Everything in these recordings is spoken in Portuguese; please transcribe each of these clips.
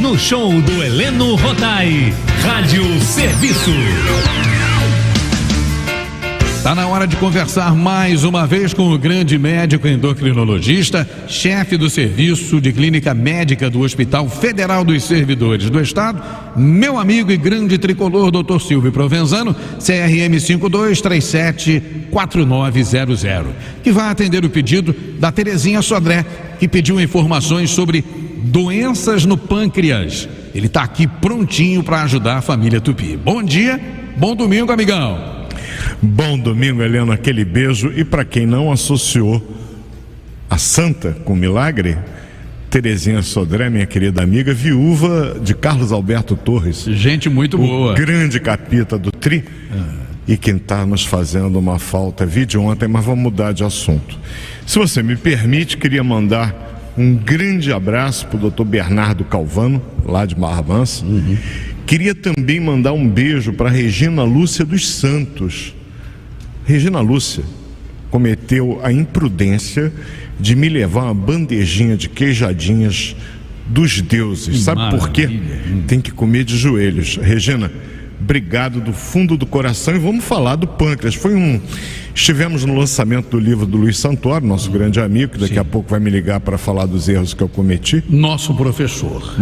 no show do Heleno Rotai. Rádio Serviço. Tá na hora de conversar mais uma vez com o grande médico endocrinologista, chefe do serviço de clínica médica do Hospital Federal dos Servidores do Estado, meu amigo e grande tricolor, Dr. Silvio Provenzano, CRM 5237-4900, que vai atender o pedido da Terezinha Sodré, que pediu informações sobre doenças no pâncreas. Ele está aqui prontinho para ajudar a família Tupi. Bom dia, bom domingo, amigão. Bom domingo, Helena, aquele beijo. E para quem não associou a santa com milagre, Terezinha Sodré, minha querida amiga, viúva de Carlos Alberto Torres. Gente muito boa. O grande capita do Tri. E quem está nos fazendo uma falta, vi de ontem, mas vamos mudar de assunto. Se você me permite, queria mandar um grande abraço para o Dr. Bernardo Calvano, lá de Barra Mansa. Queria também mandar um beijo para Regina Lúcia dos Santos. Regina Lúcia cometeu a imprudência de me levar uma bandejinha de queijadinhas dos deuses. Sabe por quê? Tem que comer de joelhos. Regina, obrigado do fundo do coração. E vamos falar do pâncreas. Estivemos no lançamento do livro do Luiz Santoro, nosso grande amigo, que daqui a pouco vai me ligar para falar dos erros que eu cometi. Nosso professor.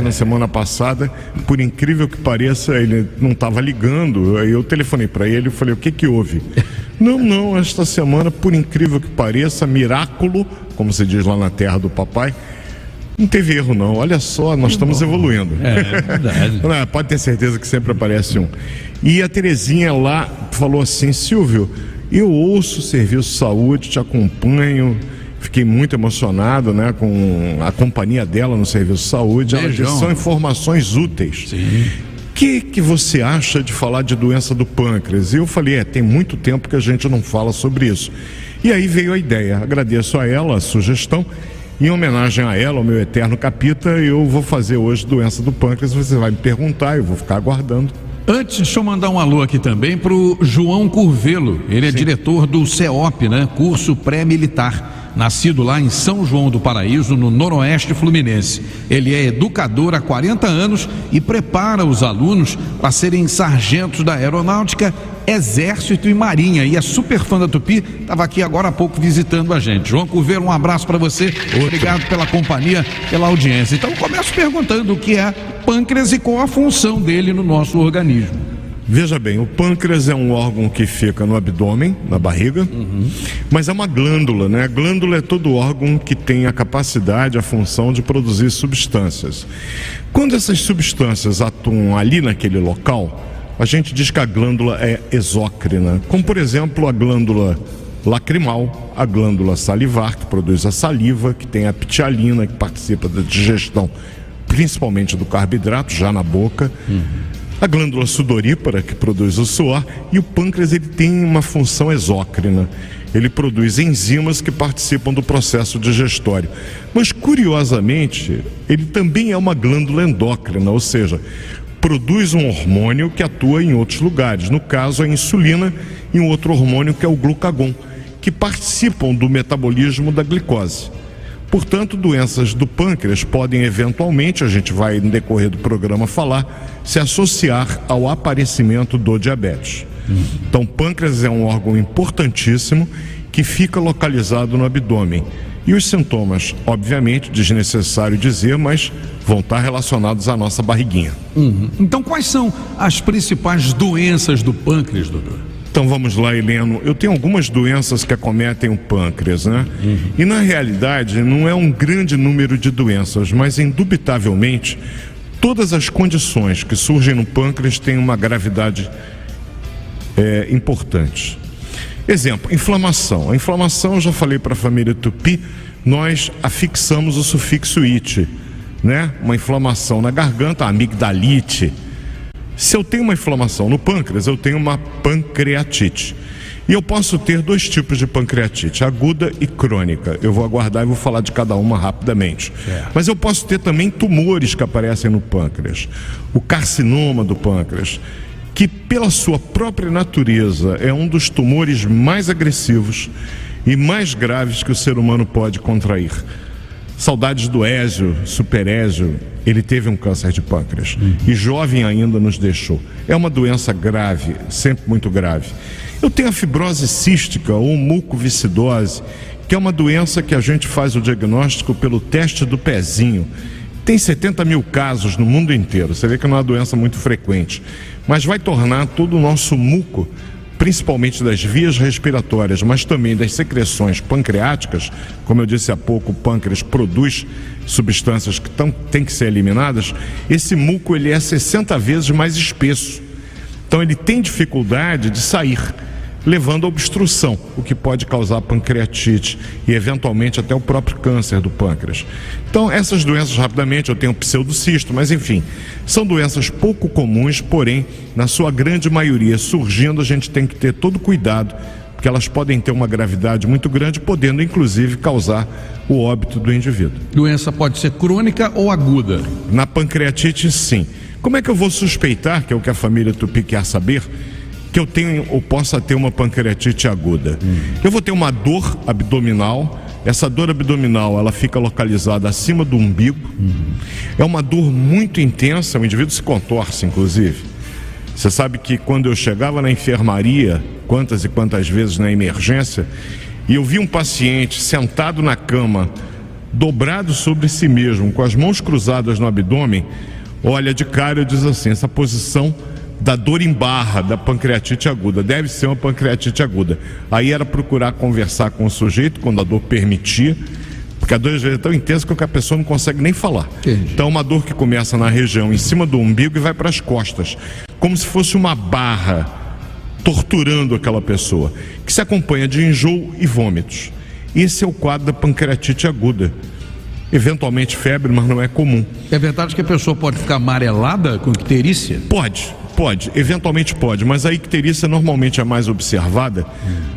Na semana passada, por incrível que pareça, ele não estava ligando. Aí eu telefonei para ele e falei, o que houve? Não, esta semana, por incrível que pareça, miraculo, como se diz lá na terra do papai, não teve erro não, olha só, nós estamos evoluindo. É verdade. Pode ter certeza que sempre aparece um. E a Terezinha lá falou assim, Silvio, eu ouço o Serviço de Saúde, te acompanho, fiquei muito emocionado, né, com a companhia dela no Serviço de Saúde. Ela disse, são informações úteis. Sim. O que você acha de falar de doença do pâncreas? E eu falei, tem muito tempo que a gente não fala sobre isso. E aí veio a ideia, agradeço a ela a sugestão. Em homenagem a ela, ao meu eterno capita, eu vou fazer hoje doença do pâncreas. Você vai me perguntar, eu vou ficar aguardando. Antes, deixa eu mandar um alô aqui também para o João Curvelo. Ele é diretor do CEOP, né? Curso Pré-Militar. Nascido lá em São João do Paraíso, no Noroeste Fluminense. Ele é educador há 40 anos e prepara os alunos para serem sargentos da Aeronáutica, Exército e Marinha. E é super fã da Tupi, estava aqui agora há pouco visitando a gente. João Curvelo, um abraço para você. Obrigado pela companhia, pela audiência. Então, começo perguntando o que é pâncreas e qual a função dele no nosso organismo. Veja bem, o pâncreas é um órgão que fica no abdômen, na barriga, mas é uma glândula, né? A glândula é todo órgão que tem a capacidade, a função de produzir substâncias. Quando essas substâncias atuam ali naquele local, a gente diz que a glândula é exócrina, como por exemplo a glândula lacrimal, a glândula salivar, que produz a saliva, que tem a ptialina, que participa da digestão, principalmente do carboidrato, já na boca. A glândula sudorípara, que produz o suor, e o pâncreas ele tem uma função exócrina. Ele produz enzimas que participam do processo digestório. Mas, curiosamente, ele também é uma glândula endócrina, ou seja, produz um hormônio que atua em outros lugares. No caso, a insulina e um outro hormônio que é o glucagon, que participam do metabolismo da glicose. Portanto, doenças do pâncreas podem eventualmente, a gente vai no decorrer do programa falar, se associar ao aparecimento do diabetes. Então, pâncreas é um órgão importantíssimo que fica localizado no abdômen. E os sintomas, obviamente, desnecessário dizer, mas vão estar relacionados à nossa barriguinha. Então, quais são as principais doenças do pâncreas, doutor? Então vamos lá, Heleno. Eu tenho algumas doenças que acometem o pâncreas, né? E na realidade não é um grande número de doenças, mas indubitavelmente todas as condições que surgem no pâncreas têm uma gravidade importante. Exemplo, inflamação. A inflamação, eu já falei para a família Tupi, nós afixamos o sufixo ite, né? Uma inflamação na garganta, a amigdalite. Se eu tenho uma inflamação no pâncreas, eu tenho uma pancreatite. E eu posso ter dois tipos de pancreatite, aguda e crônica. Eu vou aguardar e vou falar de cada uma rapidamente. Mas eu posso ter também tumores que aparecem no pâncreas. O carcinoma do pâncreas, que pela sua própria natureza é um dos tumores mais agressivos e mais graves que o ser humano pode contrair. Saudades do Ézio, Super Ézio, ele teve um câncer de pâncreas e jovem ainda nos deixou. É uma doença grave, sempre muito grave. Eu tenho a fibrose cística ou mucoviscidose, que é uma doença que a gente faz o diagnóstico pelo teste do pezinho. Tem 70 mil casos no mundo inteiro, você vê que não é uma doença muito frequente, mas vai tornar todo o nosso muco, principalmente das vias respiratórias, mas também das secreções pancreáticas, como eu disse há pouco, o pâncreas produz substâncias que têm que ser eliminadas, esse muco ele é 60 vezes mais espesso, então ele tem dificuldade de sair, levando a obstrução, o que pode causar pancreatite e eventualmente até o próprio câncer do pâncreas. Então essas doenças, rapidamente, eu tenho pseudocisto, mas enfim, são doenças pouco comuns, porém, na sua grande maioria surgindo, a gente tem que ter todo cuidado, porque elas podem ter uma gravidade muito grande, podendo inclusive causar o óbito do indivíduo. Doença pode ser crônica ou aguda? Na pancreatite, sim. Como é que eu vou suspeitar, que é o que a família Tupi quer saber, que eu tenho ou possa ter uma pancreatite aguda? Eu vou ter uma dor abdominal. Essa dor abdominal, ela fica localizada acima do umbigo. É uma dor muito intensa, o indivíduo se contorce, inclusive. Você sabe que quando eu chegava na enfermaria, quantas e quantas vezes na emergência, e eu vi um paciente sentado na cama, dobrado sobre si mesmo, com as mãos cruzadas no abdômen, olha, de cara eu diz assim, essa posição da dor em barra, da pancreatite aguda, deve ser uma pancreatite aguda. Aí era procurar conversar com o sujeito, quando a dor permitia, porque a dor às vezes é tão intensa que a pessoa não consegue nem falar. Entendi. Então uma dor que começa na região, em cima do umbigo e vai para as costas, como se fosse uma barra, torturando aquela pessoa, que se acompanha de enjoo e vômitos. Esse é o quadro da pancreatite aguda. Eventualmente febre, mas não é comum. É verdade que a pessoa pode ficar amarelada com icterícia? Pode, eventualmente pode, mas a icterícia normalmente é mais observada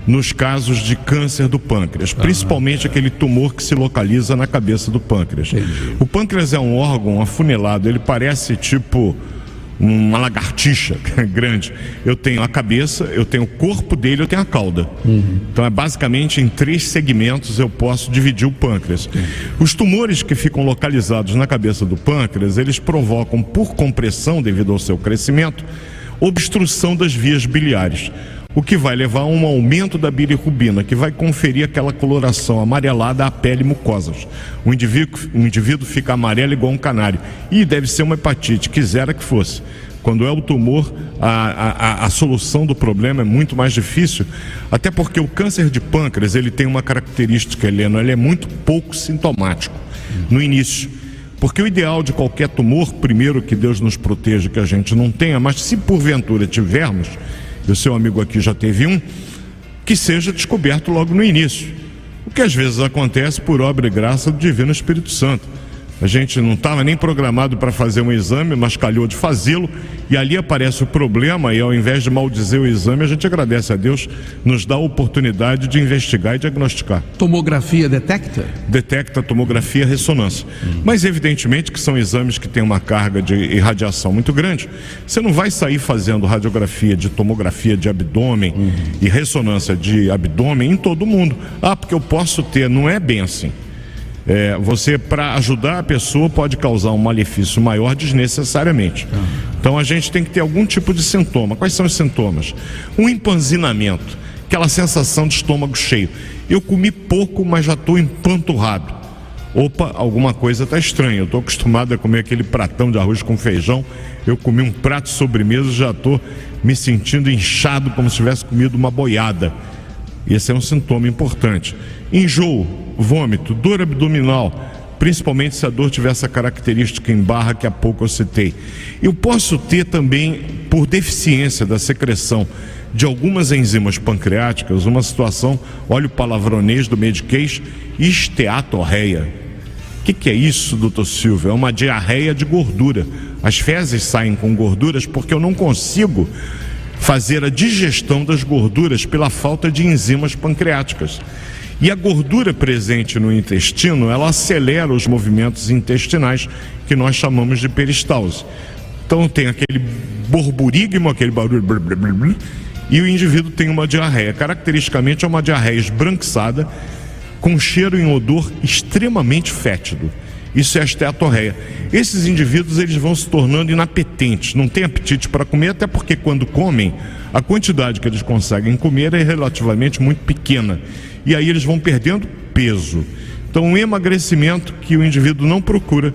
nos casos de câncer do pâncreas, principalmente aquele tumor que se localiza na cabeça do pâncreas. Entendi. O pâncreas é um órgão afunilado, ele parece tipo uma lagartixa grande. Eu tenho a cabeça, eu tenho o corpo dele, eu tenho a cauda. Então é basicamente em 3 segmentos eu posso dividir o pâncreas. Os tumores que ficam localizados na cabeça do pâncreas, eles provocam, por compressão devido ao seu crescimento, obstrução das vias biliares, o que vai levar a um aumento da bilirrubina, que vai conferir aquela coloração amarelada à pele e mucosas. O indivíduo fica amarelo igual um canário. E deve ser uma hepatite, quisera que fosse. Quando é o tumor, a solução do problema é muito mais difícil, até porque o câncer de pâncreas, ele tem uma característica, Heleno, ele é muito pouco sintomático no início. Porque o ideal de qualquer tumor, primeiro que Deus nos proteja, que a gente não tenha, mas se porventura tivermos, e o seu amigo aqui já teve um, que seja descoberto logo no início. O que às vezes acontece por obra e graça do Divino Espírito Santo. A gente não estava nem programado para fazer um exame, mas calhou de fazê-lo, e ali aparece o problema, e ao invés de maldizer o exame, a gente agradece a Deus, nos dá a oportunidade de investigar e diagnosticar. Tomografia detecta? Detecta tomografia e ressonância. Mas evidentemente que são exames que têm uma carga de irradiação muito grande. Você não vai sair fazendo radiografia de tomografia de abdômen e ressonância de abdômen em todo mundo. Ah, porque eu posso ter, não é bem assim. Você, para ajudar a pessoa, pode causar um malefício maior desnecessariamente. Então a gente tem que ter algum tipo de sintoma. Quais são os sintomas? Um empanzinamento, aquela sensação de estômago cheio. Eu comi pouco, mas já estou empanturrado. Opa, alguma coisa está estranha. Eu estou acostumado a comer aquele pratão de arroz com feijão. Eu comi um prato de sobremesa e já estou me sentindo inchado, como se tivesse comido uma boiada. Esse é um sintoma importante. Enjoo, vômito, dor abdominal, principalmente se a dor tiver essa característica em barra que há pouco eu citei. Eu posso ter também, por deficiência da secreção de algumas enzimas pancreáticas, uma situação, olha o palavronês do mediquês, esteatorreia. O que é isso, doutor Silvio? É uma diarreia de gordura. As fezes saem com gorduras porque eu não consigo fazer a digestão das gorduras pela falta de enzimas pancreáticas. E a gordura presente no intestino, ela acelera os movimentos intestinais que nós chamamos de peristalse. Então tem aquele borburigmo, aquele barulho, e o indivíduo tem uma diarreia. Caracteristicamente é uma diarreia esbranquiçada, com cheiro e odor extremamente fétido. Isso é a esteatorreia. Esses indivíduos, eles vão se tornando inapetentes, não têm apetite para comer, até porque quando comem, a quantidade que eles conseguem comer é relativamente muito pequena. E aí eles vão perdendo peso. Então, um emagrecimento que o indivíduo não procura,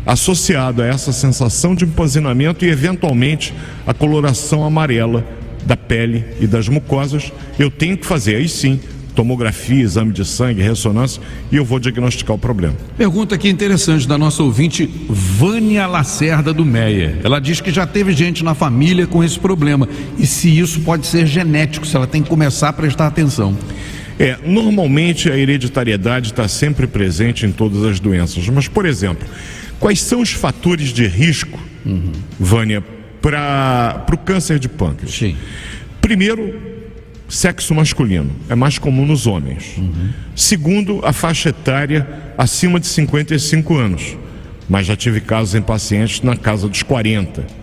associado a essa sensação de empanzinamento e, eventualmente, a coloração amarela da pele e das mucosas, eu tenho que fazer, aí sim, tomografia, exame de sangue, ressonância, e eu vou diagnosticar o problema. Pergunta aqui interessante da nossa ouvinte Vânia Lacerda do Meia. Ela diz que já teve gente na família com esse problema e se isso pode ser genético, se ela tem que começar a prestar atenção. Normalmente a hereditariedade está sempre presente em todas as doenças, mas, por exemplo, quais são os fatores de risco, Vânia, para o câncer de pâncreas? Sim. Primeiro, sexo masculino, é mais comum nos homens. Segundo, a faixa etária acima de 55 anos, mas já tive casos em pacientes na casa dos 40.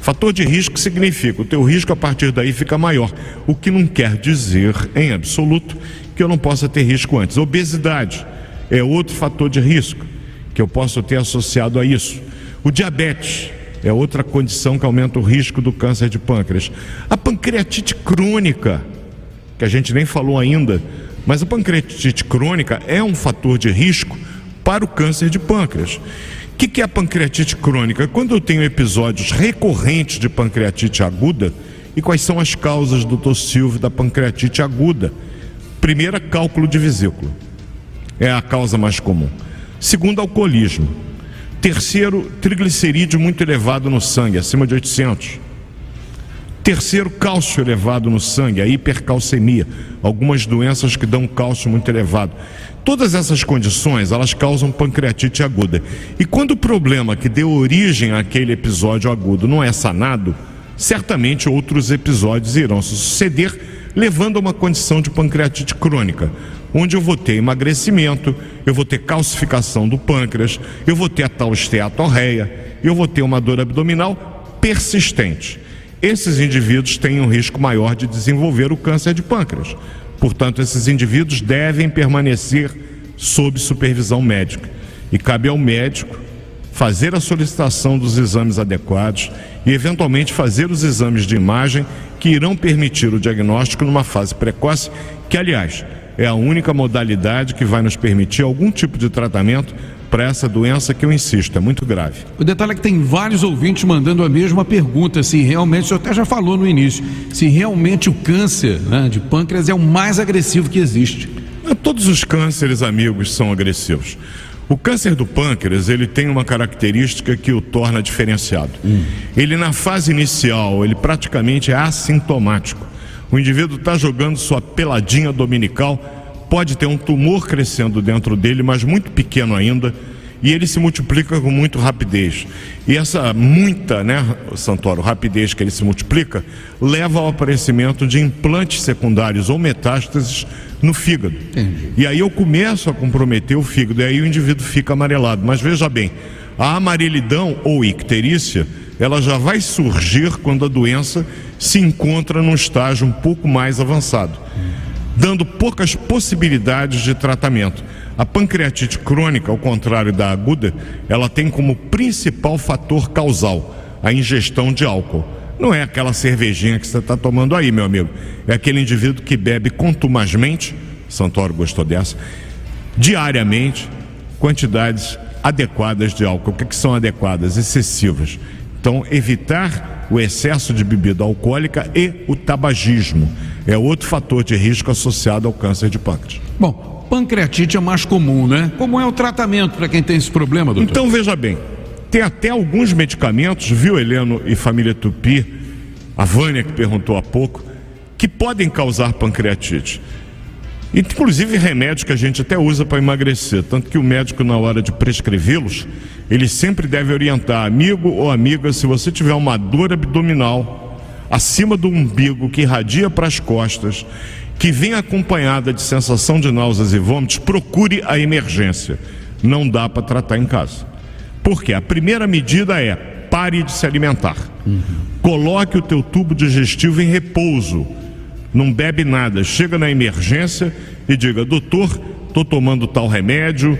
Fator de risco significa, o teu risco a partir daí fica maior, o que não quer dizer, em absoluto, que eu não possa ter risco antes. Obesidade é outro fator de risco que eu posso ter associado a isso. O diabetes é outra condição que aumenta o risco do câncer de pâncreas. A pancreatite crônica, que a gente nem falou ainda, mas a pancreatite crônica é um fator de risco para o câncer de pâncreas. O que é a pancreatite crônica? Quando eu tenho episódios recorrentes de pancreatite aguda, e quais são as causas, doutor Silvio, da pancreatite aguda? Primeira, cálculo de vesícula, é a causa mais comum. Segundo, alcoolismo. Terceiro, triglicerídeo muito elevado no sangue, acima de 800. Terceiro, cálcio elevado no sangue, a hipercalcemia, algumas doenças que dão cálcio muito elevado. Todas essas condições, elas causam pancreatite aguda. E quando o problema que deu origem àquele episódio agudo não é sanado, certamente outros episódios irão se suceder, levando a uma condição de pancreatite crônica, onde eu vou ter emagrecimento, eu vou ter calcificação do pâncreas, eu vou ter a tal esteatorreia, eu vou ter uma dor abdominal persistente. Esses indivíduos têm um risco maior de desenvolver o câncer de pâncreas. Portanto, esses indivíduos devem permanecer sob supervisão médica. E cabe ao médico fazer a solicitação dos exames adequados e, eventualmente, fazer os exames de imagem que irão permitir o diagnóstico numa fase precoce, que, aliás, é a única modalidade que vai nos permitir algum tipo de tratamento para essa doença que, eu insisto, é muito grave. O detalhe é que tem vários ouvintes mandando a mesma pergunta, se realmente, o senhor até já falou no início, se realmente o câncer, né, de pâncreas é o mais agressivo que existe. Todos os cânceres, amigos, são agressivos. O câncer do pâncreas, ele tem uma característica que o torna diferenciado. Ele, na fase inicial, ele praticamente é assintomático. O indivíduo está jogando sua peladinha dominical, pode ter um tumor crescendo dentro dele, mas muito pequeno ainda, e ele se multiplica com muita rapidez. E essa muita, Santoro, rapidez que ele se multiplica, leva ao aparecimento de implantes secundários ou metástases no fígado. Entendi. E aí eu começo a comprometer o fígado, e aí o indivíduo fica amarelado. Mas veja bem, a amarelidão ou icterícia, ela já vai surgir quando a doença se encontra num estágio um pouco mais avançado, dando poucas possibilidades de tratamento. A pancreatite crônica, ao contrário da aguda, ela tem como principal fator causal a ingestão de álcool. Não é aquela cervejinha que você está tomando aí, meu amigo. É aquele indivíduo que bebe contumazmente, Santoro gostou dessa, diariamente, quantidades adequadas de álcool. O que são adequadas? Excessivas. Então, evitar o excesso de bebida alcoólica e o tabagismo é outro fator de risco associado ao câncer de pâncreas. Bom, pancreatite é mais comum, né? Como é o tratamento para quem tem esse problema, doutor? Então, veja bem, tem até alguns medicamentos, viu, Heleno e família Tupi, a Vânia que perguntou há pouco, que podem causar pancreatite. Inclusive remédios que a gente até usa para emagrecer, tanto que o médico, na hora de prescrevê-los, ele sempre deve orientar, amigo ou amiga, se você tiver uma dor abdominal acima do umbigo que irradia para as costas, que vem acompanhada de sensação de náuseas e vômitos, procure a emergência. Não dá para tratar em casa. Porque a primeira medida é pare de se alimentar. Coloque o teu tubo digestivo em repouso. Não bebe nada. Chega na emergência e diga, doutor, estou tomando tal remédio,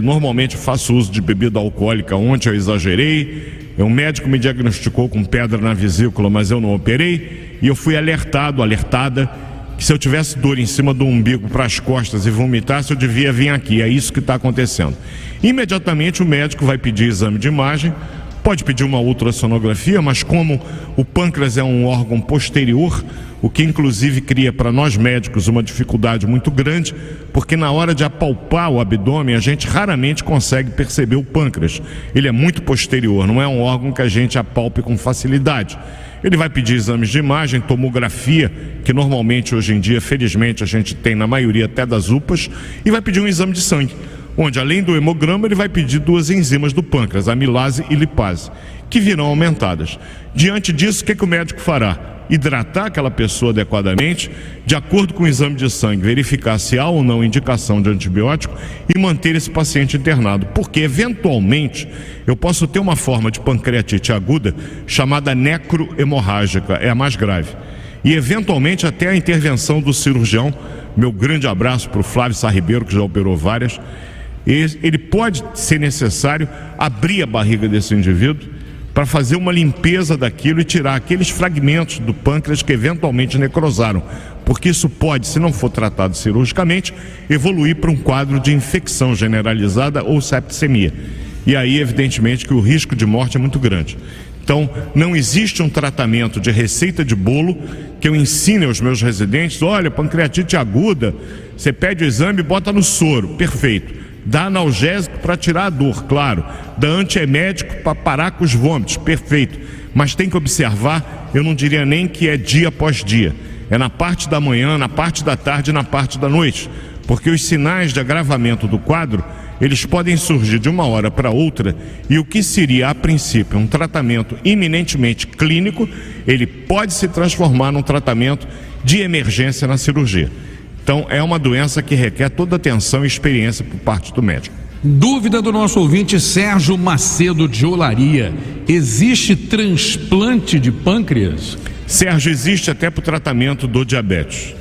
normalmente faço uso de bebida alcoólica, ontem eu exagerei, um médico me diagnosticou com pedra na vesícula, mas eu não operei, e eu fui alertada, que se eu tivesse dor em cima do umbigo para as costas e vomitasse, eu devia vir aqui. É isso que está acontecendo. Imediatamente o médico vai pedir exame de imagem, pode pedir uma ultrassonografia, mas como o pâncreas é um órgão posterior, o que inclusive cria para nós médicos uma dificuldade muito grande, porque na hora de apalpar o abdômen a gente raramente consegue perceber o pâncreas. Ele é muito posterior, não é um órgão que a gente apalpe com facilidade. Ele vai pedir exames de imagem, tomografia, que normalmente hoje em dia, felizmente, a gente tem na maioria até das UPAs, e vai pedir um exame de sangue, onde além do hemograma ele vai pedir 2 enzimas do pâncreas, amilase e lipase, que virão aumentadas. Diante disso, o que o médico fará? Hidratar aquela pessoa adequadamente, de acordo com o exame de sangue, verificar se há ou não indicação de antibiótico e manter esse paciente internado, porque eventualmente eu posso ter uma forma de pancreatite aguda chamada necrohemorrágica, é a mais grave, e eventualmente até a intervenção do cirurgião. Meu grande abraço para o Flávio Sá Ribeiro, que já operou várias. Ele pode ser necessário abrir a barriga desse indivíduo para fazer uma limpeza daquilo e tirar aqueles fragmentos do pâncreas que eventualmente necrosaram, porque isso pode, se não for tratado cirurgicamente, evoluir para um quadro de infecção generalizada ou septicemia. E aí, evidentemente, que o risco de morte é muito grande. Então, não existe um tratamento de receita de bolo que eu ensine aos meus residentes: olha, pancreatite aguda, você pede o exame e bota no soro, perfeito. Dá analgésico para tirar a dor, claro. Dá antiemético para parar com os vômitos, perfeito. Mas tem que observar, eu não diria nem que é dia após dia. É na parte da manhã, na parte da tarde e na parte da noite. Porque os sinais de agravamento do quadro, eles podem surgir de uma hora para outra, e o que seria, a princípio, um tratamento eminentemente clínico, ele pode se transformar num tratamento de emergência na cirurgia. Então, é uma doença que requer toda atenção e experiência por parte do médico. Dúvida do nosso ouvinte Sérgio Macedo de Olaria: existe transplante de pâncreas? Sérgio, existe até para o tratamento do diabetes.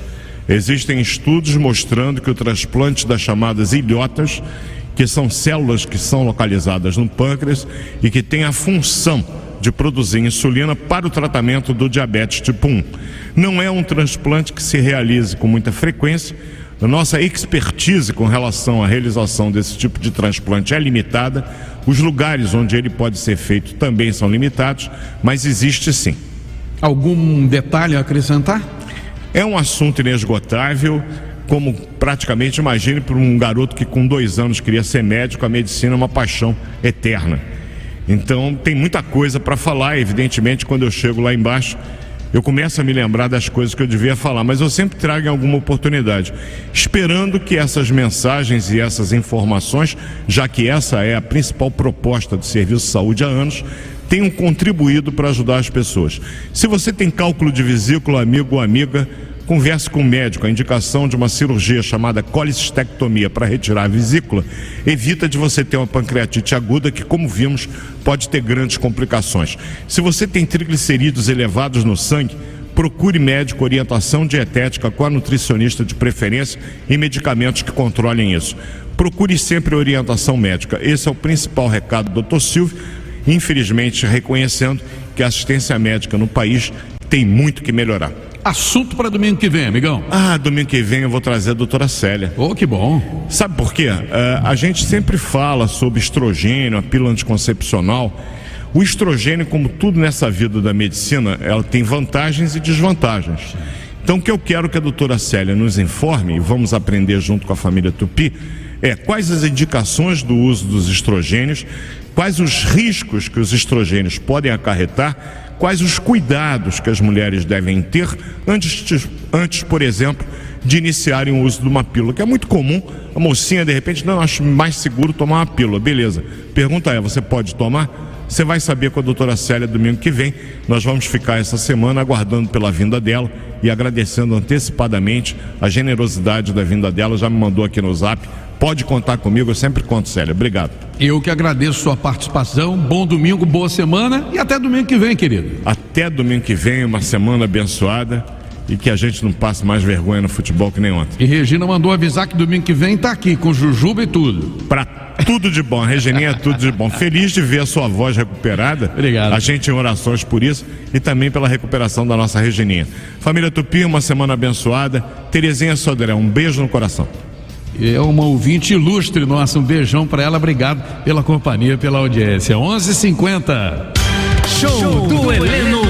Existem estudos mostrando que o transplante das chamadas ilhotas, que são células que são localizadas no pâncreas e que têm a função de produzir insulina para o tratamento do diabetes tipo 1. Não é um transplante que se realize com muita frequência. A nossa expertise com relação à realização desse tipo de transplante é limitada. Os lugares onde ele pode ser feito também são limitados, mas existe sim. Algum detalhe a acrescentar? É um assunto inesgotável, como praticamente, imagine para um garoto que com 2 anos queria ser médico, a medicina é uma paixão eterna. Então tem muita coisa para falar. Evidentemente, quando eu chego lá embaixo, eu começo a me lembrar das coisas que eu devia falar, mas eu sempre trago em alguma oportunidade, esperando que essas mensagens e essas informações, já que essa é a principal proposta do Serviço de Saúde há anos, tenham contribuído para ajudar as pessoas. Se você tem cálculo de vesícula, amigo ou amiga, converse com o médico. A indicação de uma cirurgia chamada colicistectomia para retirar a vesícula evita de você ter uma pancreatite aguda que, como vimos, pode ter grandes complicações. Se você tem triglicerídeos elevados no sangue, procure médico, orientação dietética com a nutricionista de preferência e medicamentos que controlem isso. Procure sempre orientação médica. Esse é o principal recado do Dr. Silvio, infelizmente reconhecendo que a assistência médica no país tem muito que melhorar. Assunto para domingo que vem, amigão. Domingo que vem eu vou trazer a doutora Célia. Que bom. Sabe por quê? A gente sempre fala sobre estrogênio, a pílula anticoncepcional. O estrogênio, como tudo nessa vida da medicina, ela tem vantagens e desvantagens. Então, o que eu quero que a doutora Célia nos informe, e vamos aprender junto com a família Tupi, quais as indicações do uso dos estrogênios, quais os riscos que os estrogênios podem acarretar, quais os cuidados que as mulheres devem ter antes, por exemplo, de iniciarem o uso de uma pílula, que é muito comum. A mocinha, de repente, não, acho mais seguro tomar uma pílula. Beleza. Pergunta é, você pode tomar? Você vai saber com a doutora Célia domingo que vem. Nós vamos ficar essa semana aguardando pela vinda dela e agradecendo antecipadamente a generosidade da vinda dela. Já me mandou aqui no Zap. Pode contar comigo, eu sempre conto, Célia. Obrigado. Eu que agradeço sua participação. Bom domingo, boa semana e até domingo que vem, querido. Até domingo que vem, uma semana abençoada. e que a gente não passe mais vergonha no futebol que nem ontem. E Regina mandou avisar que domingo que vem tá aqui com Jujuba e tudo. Pra tudo de bom, Regininha, é tudo de bom. Feliz de ver a sua voz recuperada. Obrigado. A gente em orações por isso e também pela recuperação da nossa Regininha. Família Tupi, uma semana abençoada. Terezinha Sodré, um beijo no coração. É uma ouvinte ilustre nossa, um beijão pra ela, obrigado pela companhia, pela audiência. 11h50. Show do Heleno